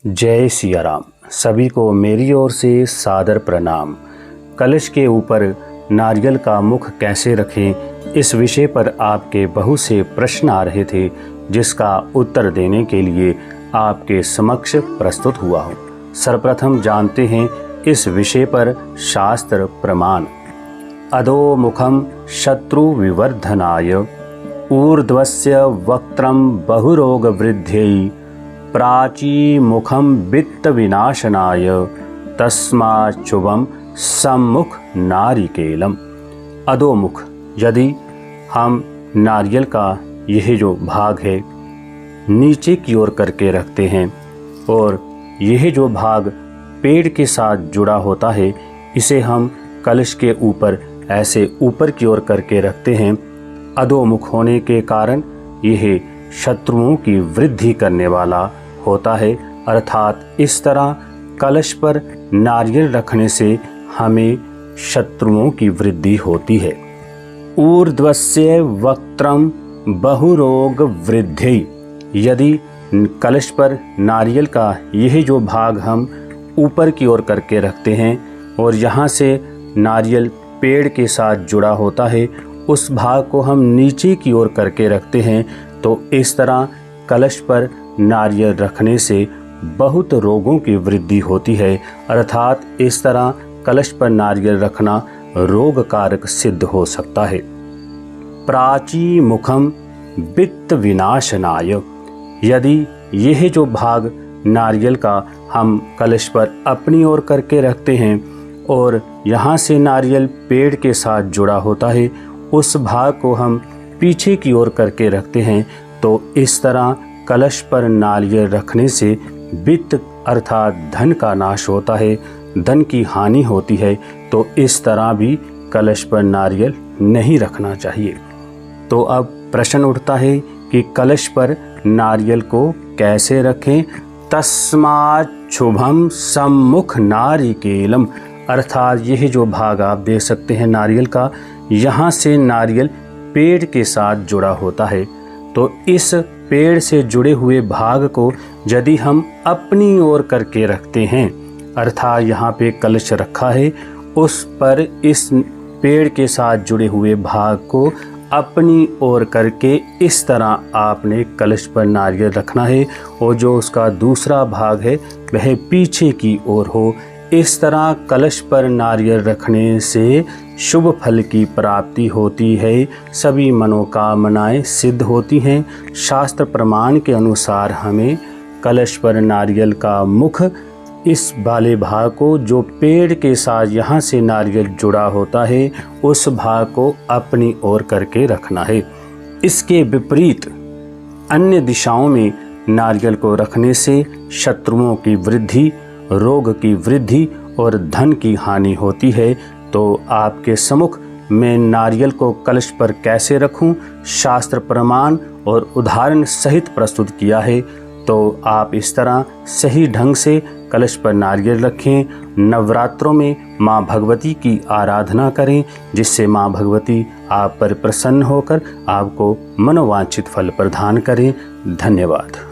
जय सिया राम। सभी को मेरी ओर से सादर प्रणाम। कलश के ऊपर नारियल का मुख कैसे रखें, इस विषय पर आपके बहुत से प्रश्न आ रहे थे, जिसका उत्तर देने के लिए आपके समक्ष प्रस्तुत हुआ हूँ। सर्वप्रथम जानते हैं इस विषय पर शास्त्र प्रमाण। अधोमुखम शत्रु विवर्धनाय ऊर्ध्वस्य वक्त्रम बहुरोग वृद्ध्यै प्राची मुखम वित्त विनाशनाय तस्माच्चुभम सम्मुख नारिकेलम। अधोमुख, यदि हम नारियल का यह जो भाग है नीचे की ओर करके रखते हैं और यह जो भाग पेड़ के साथ जुड़ा होता है, इसे हम कलश के ऊपर ऐसे ऊपर की ओर करके रखते हैं। अधोमुख होने के कारण यह शत्रुओं की वृद्धि करने वाला होता है, अर्थात इस तरह कलश पर नारियल रखने से हमें शत्रुओं की वृद्धि होती है। ऊर्ध्वस्य वक्त्रम बहुरोग वृद्धि, यदि कलश पर नारियल का यह जो भाग हम ऊपर की ओर करके रखते हैं और यहाँ से नारियल पेड़ के साथ जुड़ा होता है, उस भाग को हम नीचे की ओर करके रखते हैं, तो इस तरह कलश पर नारियल रखने से बहुत रोगों की वृद्धि होती है, अर्थात इस तरह कलश पर नारियल रखना रोग कारक सिद्ध हो सकता है। प्राची मुखम वित्त विनाशनाय, यदि यह जो भाग नारियल का हम कलश पर अपनी ओर करके रखते हैं और यहाँ से नारियल पेड़ के साथ जुड़ा होता है, उस भाग को हम पीछे की ओर करके रखते हैं, तो इस तरह कलश पर नारियल रखने से वित्त अर्थात धन का नाश होता है, धन की हानि होती है। तो इस तरह भी कलश पर नारियल नहीं रखना चाहिए। तो अब प्रश्न उठता है कि कलश पर नारियल को कैसे रखें। तस्माच्चुभम सम्मुख नारिकेलम, अर्थात यह जो भाग आप देख सकते हैं नारियल का, यहाँ से नारियल पेड़ के साथ जुड़ा होता है, तो इस पेड़ से जुड़े हुए भाग को यदि हम अपनी ओर करके रखते हैं, अर्थात यहाँ पे कलश रखा है, उस पर इस पेड़ के साथ जुड़े हुए भाग को अपनी ओर करके इस तरह आपने कलश पर नारियल रखना है और जो उसका दूसरा भाग है वह पीछे की ओर हो। इस तरह कलश पर नारियल रखने से शुभ फल की प्राप्ति होती है, सभी मनोकामनाएं सिद्ध होती हैं। शास्त्र प्रमाण के अनुसार हमें कलश पर नारियल का मुख, इस वाले भाग को जो पेड़ के साथ यहाँ से नारियल जुड़ा होता है, उस भाग को अपनी ओर करके रखना है। इसके विपरीत अन्य दिशाओं में नारियल को रखने से शत्रुओं की वृद्धि, रोग की वृद्धि और धन की हानि होती है। तो आपके सम्मुख मैं नारियल को कलश पर कैसे रखूं, शास्त्र प्रमाण और उदाहरण सहित प्रस्तुत किया है। तो आप इस तरह सही ढंग से कलश पर नारियल रखें। नवरात्रों में माँ भगवती की आराधना करें, जिससे माँ भगवती आप पर प्रसन्न होकर आपको मनोवांछित फल प्रदान करें। धन्यवाद।